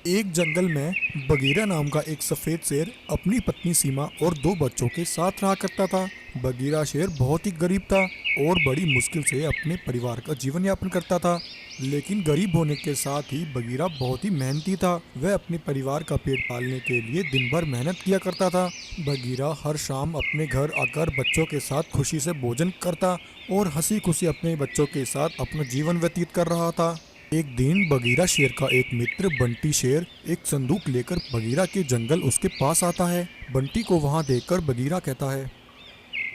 एक जंगल में बगीरा नाम का एक सफेद शेर अपनी पत्नी सीमा और दो बच्चों के साथ रहा करता था। बगीरा शेर बहुत ही गरीब था और बड़ी मुश्किल से अपने परिवार का जीवन यापन करता था। लेकिन गरीब होने के साथ ही बगीरा बहुत ही मेहनती था। वह अपने परिवार का पेट पालने के लिए दिन भर मेहनत किया करता था। बगीरा हर शाम अपने घर आकर बच्चों के साथ खुशी से भोजन करता और हंसी खुशी अपने बच्चों के साथ अपना जीवन व्यतीत कर रहा था। एक दिन बगीरा शेर का एक मित्र बंटी शेर एक संदूक लेकर बगीरा के जंगल उसके पास आता है। बंटी को वहां देखकर बगीरा कहता है,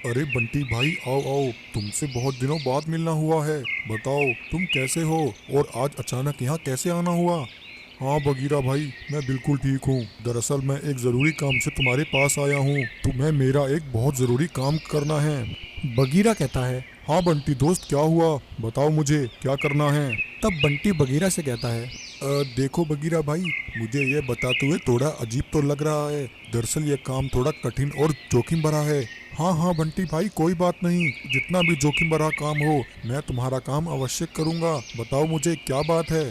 अरे बंटी भाई, आओ आओ, तुमसे बहुत दिनों बाद मिलना हुआ है। बताओ तुम कैसे हो और आज अचानक यहाँ कैसे आना हुआ। हाँ बगीरा भाई, मैं बिल्कुल ठीक हूँ। दरअसल मैं एक ज़रूरी काम से तुम्हारे पास आया हूँ। तुम्हें मेरा एक बहुत ज़रूरी काम करना है। बगीरा कहता है, हाँ बंटी दोस्त, क्या हुआ, बताओ मुझे क्या करना है। तब बंटी बगीरा से कहता है, देखो बगीरा भाई, मुझे ये बताते हुए थोड़ा अजीब तो लग रहा है। दरअसल ये काम थोड़ा कठिन और जोखिम भरा है। हाँ हाँ बंटी भाई, कोई बात नहीं, जितना भी जोखिम भरा काम हो मैं तुम्हारा काम अवश्य करूँगा। बताओ मुझे क्या बात है।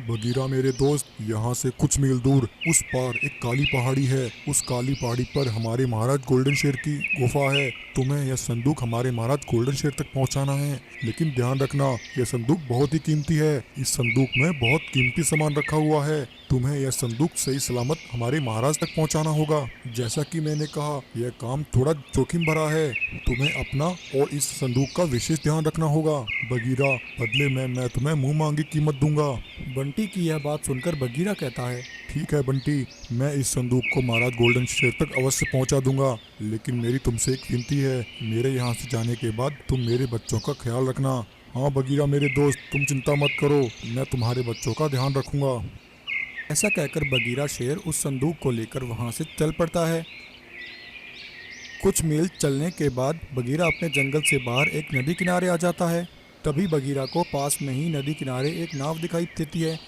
बगीरा मेरे दोस्त, यहाँ से कुछ मील दूर उस पार एक काली पहाड़ी है। उस काली पहाड़ी पर हमारे महाराज गोल्डन शेर की गुफा है। तुम्हें यह संदूक हमारे महाराज गोल्डन शेर तक पहुँचाना है। लेकिन ध्यान रखना, यह संदूक बहुत ही कीमती है। इस संदूक में बहुत कीमती सामान रखा हुआ है। तुम्हें यह संदूक सही सलामत हमारे महाराज तक पहुंचाना होगा। जैसा कि मैंने कहा, यह काम थोड़ा जोखिम भरा है। तुम्हें अपना और इस संदूक का विशेष ध्यान रखना होगा। बगीरा, बदले में मैं तुम्हें मुंह मांगी कीमत दूंगा। बंटी की यह बात सुनकर बगीरा कहता है, ठीक है बंटी, मैं इस संदूक को महाराज गोल्डन शेर तक अवश्य पहुंचा दूंगा। लेकिन मेरी तुमसे एक विनती है, मेरे यहाँ से जाने के बाद तुम मेरे बच्चों का ख्याल रखना। हाँ बगीरा मेरे दोस्त, तुम चिंता मत करो, मैं तुम्हारे बच्चों का ध्यान रखूंगा। ऐसा कहकर बगीरा शेर उस संदूक को लेकर वहां से चल पड़ता है। कुछ मील चलने के बाद बगीरा अपने जंगल से बाहर एक नदी किनारे आ जाता है। तभी बगीरा को पास में ही नदी किनारे एक नाव दिखाई देती है।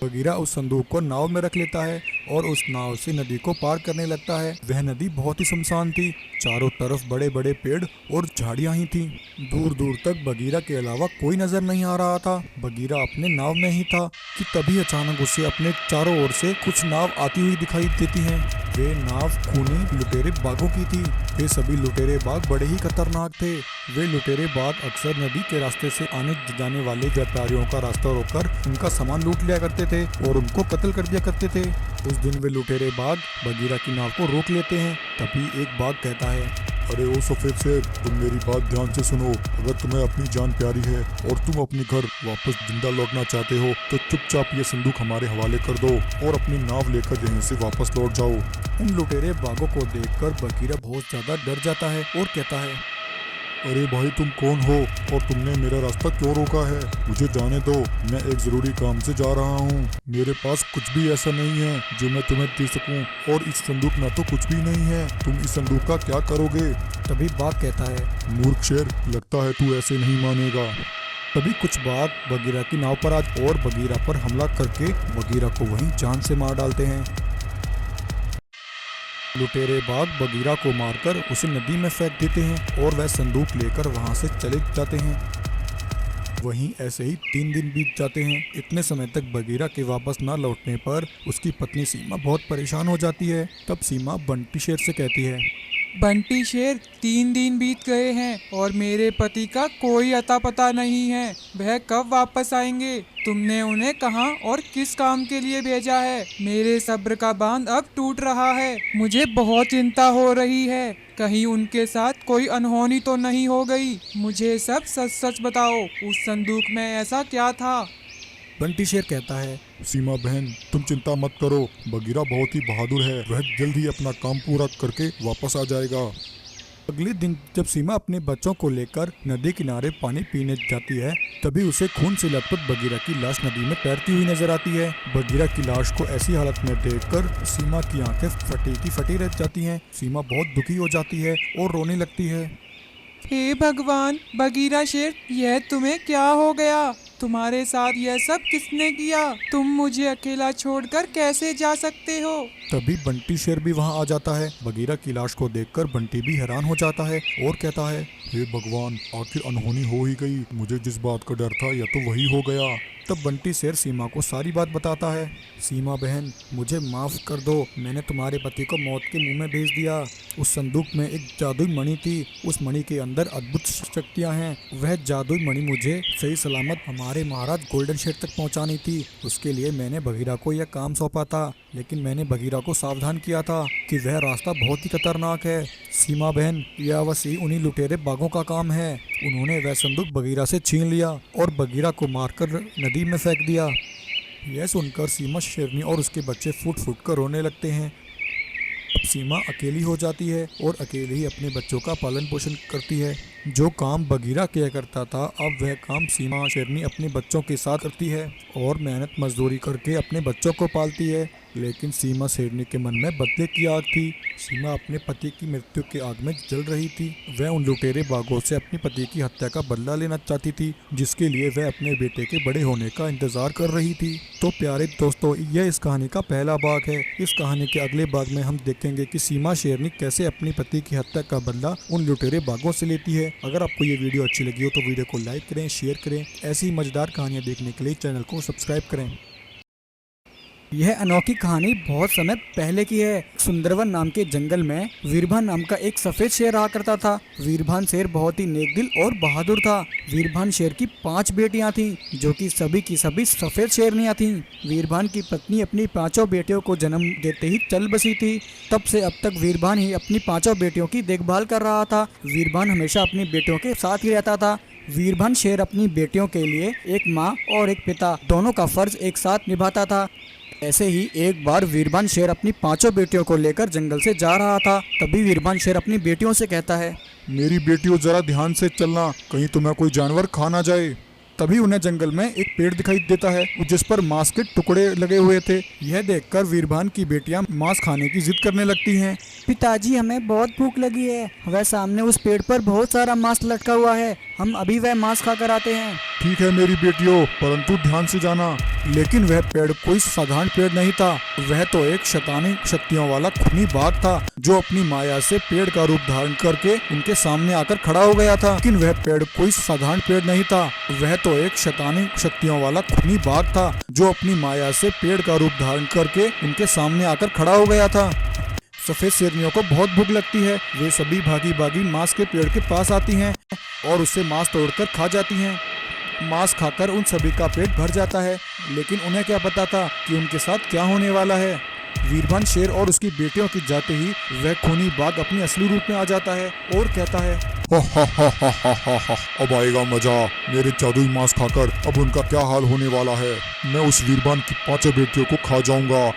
बगीरा उस संदूक को नाव में रख लेता है और उस नाव से नदी को पार करने लगता है। वह नदी बहुत ही सुनसान थी। चारों तरफ बड़े बड़े पेड़ और झाड़ियां ही थीं। दूर दूर तक बगीरा के अलावा कोई नजर नहीं आ रहा था। बगीरा अपने नाव में ही था कि तभी अचानक उसे अपने चारों ओर से कुछ नाव आती हुई दिखाई देती हैं। वे नाव खूनी लुटेरे बागों की थी। वे सभी लुटेरे बाग बड़े ही खतरनाक थे। वे लुटेरे बाग अक्सर नदी के रास्ते से आने जाने वाले व्यापारियों का रास्ता रोककर उनका सामान लूट लिया करते थे और उनको कत्ल कर दिया करते थे। उस दिन वे लुटेरे बाग बगीरा की नाव को रोक लेते हैं। तभी एक बाघ कहता है, अरे ओ सफेद शेर, तुम मेरी बात ध्यान से सुनो। अगर तुम्हें अपनी जान प्यारी है और तुम अपने घर वापस जिंदा लौटना चाहते हो तो चुपचाप ये संदूक हमारे हवाले कर दो और अपनी नाव लेकर यहीं से वापस लौट जाओ। उन लुटेरे बाघों को देखकर बगीरा बहुत ज्यादा डर जाता है और कहता है, अरे भाई तुम कौन हो और तुमने मेरा रास्ता क्यों रोका है। मुझे जाने दो, मैं एक जरूरी काम से जा रहा हूँ। मेरे पास कुछ भी ऐसा नहीं है जो मैं तुम्हें दे सकूं और इस संदूक में तो कुछ भी नहीं है। तुम इस संदूक का क्या करोगे। तभी बाघ कहता है, मूर्ख शेर, लगता है तू ऐसे नहीं मानेगा। तभी कुछ बाघ बगीरा की नाव पर आज और बगीरा पर हमला करके बगीरा को वहीं जान से मार डालते हैं। लुटेरे बाघ बगीरा को मारकर उसे नदी में फेंक देते हैं और वह संदूक लेकर वहां से चले जाते हैं। वहीं ऐसे ही 3 दिन बीत जाते हैं। इतने समय तक बगीरा के वापस न लौटने पर उसकी पत्नी सीमा बहुत परेशान हो जाती है। तब सीमा बंटी शेर से कहती है, बंटी शेर, 3 दिन बीत गए हैं और मेरे पति का कोई अता पता नहीं है। वह कब वापस आएंगे? तुमने उन्हें कहाँ और किस काम के लिए भेजा है? मेरे सब्र का बांध अब टूट रहा है। मुझे बहुत चिंता हो रही है। कहीं उनके साथ कोई अनहोनी तो नहीं हो गई? मुझे सब सच सच बताओ, उस संदूक में ऐसा क्या था? बंटी शेर कहता है, सीमा बहन, तुम चिंता मत करो, बगीरा बहुत ही बहादुर है, वह जल्द ही अपना काम पूरा करके वापस आ जाएगा। अगले दिन जब सीमा अपने बच्चों को लेकर नदी किनारे पानी पीने जाती है, तभी उसे खून से लथपथ बगीरा की लाश नदी में तैरती हुई नजर आती है। बगीरा की लाश को ऐसी हालत में देखकर सीमा की आंखें फटी की फटी रह जाती हैं। सीमा बहुत दुखी हो जाती है और रोने लगती है। हे भगवान, बगीरा शेर, यह तुम्हें क्या हो गया? तुम्हारे साथ यह सब किसने किया? तुम मुझे अकेला छोड़कर कैसे जा सकते हो? तभी बंटी शेर भी वहां आ जाता है। बगीरा की लाश को देखकर बंटी भी हैरान हो जाता है और कहता है, हे भगवान, आखिर अनहोनी हो ही गई। मुझे जिस बात का डर था यह तो वही हो गया। तब बंटी शेर सीमा को सारी बात बताता है। सीमा बहन, मुझे माफ कर दो, मैंने तुम्हारे पति को मौत के मुंह में भेज दिया। उस संदूक में एक जादुई मणि थी, उस मणि के अंदर अद्भुत शक्तियां हैं। वह जादुई मणि मुझे सही सलामत हमारे महाराज गोल्डन शेर तक पहुंचानी थी। उसके लिए मैंने बगीरा को यह काम सौंपा था, लेकिन मैंने बगीरा को सावधान किया था कि वह रास्ता बहुत ही खतरनाक है। सीमा बहन, यह अवश्य उन्हीं लुटेरे बागों का काम है। उन्होंने वह संदूक बगीरा से छीन लिया और बगीरा को मारकर नदी में फेंक दिया। यह सुनकर सीमा शेरनी और उसके बच्चे फूट फूट कर रोने लगते हैं। अब सीमा अकेली हो जाती है और अकेले ही अपने बच्चों का पालन पोषण करती है। जो काम बगीरा किया करता था, अब वह काम सीमा शेरनी अपने बच्चों के साथ करती है और मेहनत मजदूरी करके अपने बच्चों को पालती है। लेकिन सीमा शेरनी के मन में बदले की आग थी। सीमा अपने पति की मृत्यु के आग में जल रही थी। वह उन लुटेरे बागों से अपने पति की हत्या का बदला लेना चाहती थी, जिसके लिए वह अपने बेटे के बड़े होने का इंतजार कर रही थी। तो प्यारे दोस्तों, यह इस कहानी का पहला भाग है। इस कहानी के अगले भाग में हम देखेंगे कि सीमा शेरनी कैसे अपने पति की हत्या का बदला उन लुटेरे बागों से लेती है। अगर आपको ये वीडियो अच्छी लगी हो तो वीडियो को लाइक करें, शेयर करें। ऐसी मजेदार कहानियाँ देखने के लिए चैनल को सब्सक्राइब करें। यह अनोखी कहानी बहुत समय पहले की है। सुंदरवन नाम के जंगल में वीरभान नाम का एक सफेद शेर रहा करता था। वीरभान शेर बहुत ही नेकदिल और बहादुर था। वीरभान शेर की 5 बेटियां थीं, जो कि सभी की सभी सफेद शेरनियां थीं। वीरभान की पत्नी अपनी 5 बेटियों को जन्म देते ही चल बसी थी। तब से अब तक वीरभान ही अपनी 5 बेटियों की देखभाल कर रहा था। वीरभान हमेशा अपनी बेटियों के साथ ही रहता था। वीरभान शेर अपनी बेटियों के लिए एक माँ और एक पिता दोनों का फर्ज एक साथ निभाता था। ऐसे ही एक बार वीरभान शेर अपनी 5 बेटियों को लेकर जंगल से जा रहा था। तभी वीरभान शेर अपनी बेटियों से कहता है, मेरी बेटियों, जरा ध्यान से चलना, कहीं तुम्हें कोई जानवर खा ना जाए। तभी उन्हें जंगल में एक पेड़ दिखाई देता है जिस पर मांस के टुकड़े लगे हुए थे। यह देखकर वीरभान की बेटियां मांस खाने की जिद करने लगती हैं। पिताजी, हमें बहुत भूख लगी है। वह सामने उस पेड़ पर बहुत सारा मांस लटका हुआ है। हम अभी वह मांस खाकर आते हैं। ठीक है मेरी बेटियों, परंतु ध्यान से जाना। लेकिन वह पेड़ कोई साधारण पेड़ नहीं था। वह तो एक शैतानी शक्तियों वाला खूनी बाघ था, जो अपनी माया से पेड़ का रूप धारण करके उनके सामने आकर खड़ा हो गया था। लेकिन वह पेड़ कोई साधारण पेड़ नहीं था। वह तो एक शैतानी शक्तियों वाला खूनी बाघ था, जो अपनी माया से पेड़ का रूप धारण करके उनके सामने आकर खड़ा हो गया था। सफेद शेरनियों को बहुत भूख लगती है। वे सभी भागी भागी मांस के पेड़ के पास आती हैं और उससे मांस तोड़कर खा जाती हैं। मांस खाकर उन सभी का पेट भर जाता है, लेकिन उन्हें क्या पता था कि उनके साथ क्या होने वाला है। वीरभान शेर और उसकी बेटियों की जाते ही वह खूनी बाघ अपनी असली रूप में आ जाता है और कहता है, अब आएगा मजा मेरे जादुई मांस खाकर। अब उनका क्या हाल होने वाला है। मैं उस वीरभान की 5 बेटियों को खा जाऊंगा।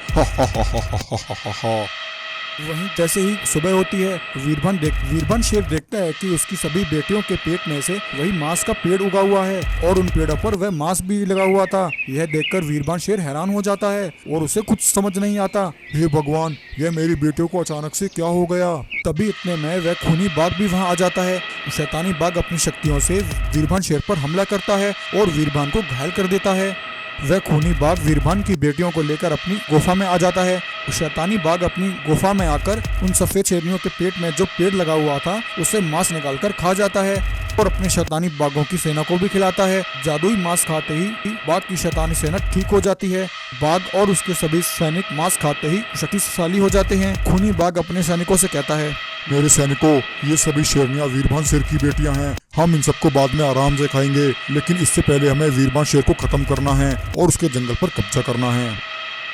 वहीं जैसे ही सुबह होती है, वीरभान शेर देखता है कि उसकी सभी बेटियों के पेट में से वही मांस का पेड़ उगा हुआ है और उन पेड़ों पर वह मांस भी लगा हुआ था। यह देखकर वीरभान शेर हैरान हो जाता है और उसे कुछ समझ नहीं आता। हे भगवान, यह मेरी बेटियों को अचानक से क्या हो गया। तभी इतने में वह खूनी बाघ भी वहाँ आ जाता है। शैतानी बाघ अपनी शक्तियों से वीरभान शेर पर हमला करता है और वीरभान को घायल कर देता है। वह खूनी बाघ वीरभान की बेटियों को लेकर अपनी गुफा में आ जाता है। शैतानी बाघ अपनी गुफा में आकर उन सफेद शेरनियों के पेट में जो पेड़ लगा हुआ था उसे मांस निकालकर खा जाता है और अपने शैतानी बाघों की सेना को भी खिलाता है। जादुई मांस खाते ही बाघ की शैतानी सेना ठीक हो जाती है। बाघ और उसके सभी सैनिक मांस खाते ही शक्तिशाली हो जाते हैं। खूनी बाघ अपने सैनिकों से कहता है, मेरे सैनिकों, ये सभी शेरनियां वीरभान शेर की बेटियां हैं। हम इन सबको बाद में आराम से खाएंगे, लेकिन इससे पहले हमें वीरभान शेर को खत्म करना है और उसके जंगल पर कब्जा करना है।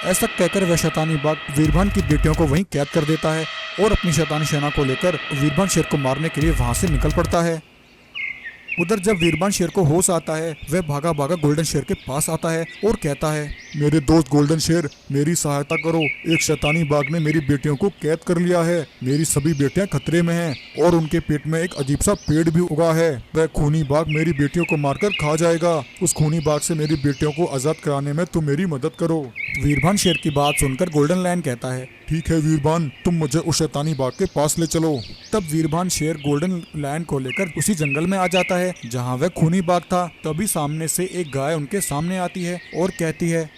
ऐसा कहकर वह शैतानी बाघ वीरभान की बेटियों को वहीं कैद कर देता है और अपनी शैतानी सेना को लेकर वीरभान शेर को मारने के लिए वहां से निकल पड़ता है। उधर जब वीरभान शेर को होश आता है, वह भागा भागा गोल्डन शेर के पास आता है और कहता है, मेरे दोस्त गोल्डन शेर, मेरी सहायता करो। एक शैतानी बाघ ने मेरी बेटियों को कैद कर लिया है। मेरी सभी बेटियां खतरे में हैं और उनके पेट में एक अजीब सा पेड़ भी उगा है। वह खूनी बाघ मेरी बेटियों को मारकर खा जाएगा। उस खूनी बाघ से मेरी बेटियों को आजाद कराने में तुम मेरी मदद करो। वीरभान शेर की बात सुनकर गोल्डन लायन कहता है, ठीक है वीरभान, तुम मुझे उस शैतानी बाघ के पास ले चलो। तब वीरभान शेर गोल्डन लायन को लेकर उसी जंगल में आ जाता है जहाँ वह खूनी बाघ था। तभी सामने से एक गाय उनके सामने आती है और कहती है,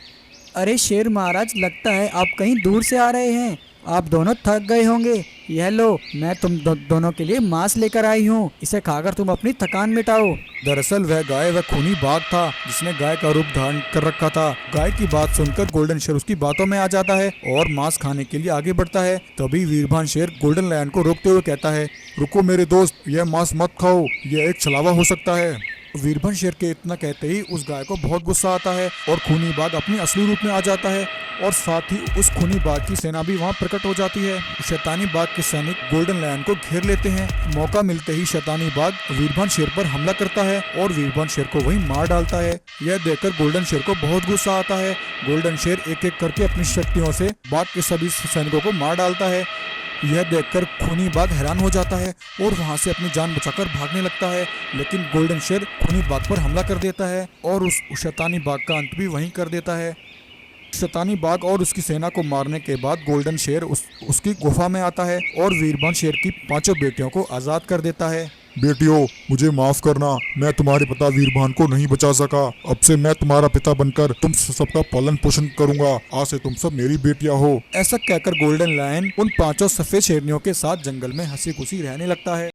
अरे शेर महाराज, लगता है आप कहीं दूर से आ रहे हैं। आप दोनों थक गए होंगे, यह लो मैं तुम दोनों के लिए मांस लेकर आई हूँ, इसे खाकर तुम अपनी थकान मिटाओ। दरअसल वह खूनी बाघ था जिसने गाय का रूप धारण कर रखा था। गाय की बात सुनकर गोल्डन शेर उसकी बातों में आ जाता है और मांस खाने के लिए आगे बढ़ता है। तभी वीरभान शेर गोल्डन लायन को रोकते हुए कहता है, रुको मेरे दोस्त, यह मांस मत खाओ, यह एक छलावा हो सकता है। वीरभन शेर के इतना कहते ही उस गाय को बहुत गुस्सा आता है और खूनी बाघ अपनी असली रूप में आ जाता है और साथ ही उस खूनी बाघ की सेना भी वहां प्रकट हो जाती है। शैतानी बाघ के सैनिक गोल्डन लायन को घेर लेते हैं। मौका मिलते ही शैतानी बाघ वीरभन शेर पर हमला करता है और वीरभन शेर को वहीं मार डालता है। यह देखकर गोल्डन शेर को बहुत गुस्सा आता है। गोल्डन शेर एक एक करके अपनी शक्तियों से बाघ के सभी सैनिकों को मार डालता है। यह देखकर खूनी बाघ हैरान हो जाता है और वहां से अपनी जान बचाकर भागने लगता है, लेकिन गोल्डन शेर खूनी बाघ पर हमला कर देता है और उस शैतानी बाघ का अंत भी वहीं कर देता है। शैतानी बाघ और उसकी सेना को मारने के बाद गोल्डन शेर उसकी गुफा में आता है और वीरभन शेर की 5 बेटियों को आजाद कर देता है। बेटियों, मुझे माफ करना, मैं तुम्हारे पिता वीरभान को नहीं बचा सका। अब से मैं तुम्हारा पिता बनकर तुम सबका पालन पोषण करूंगा। आज से तुम सब मेरी बेटियां हो। ऐसा कहकर गोल्डन लायन उन 5 सफेद शेरनियों के साथ जंगल में हंसी खुशी रहने लगता है।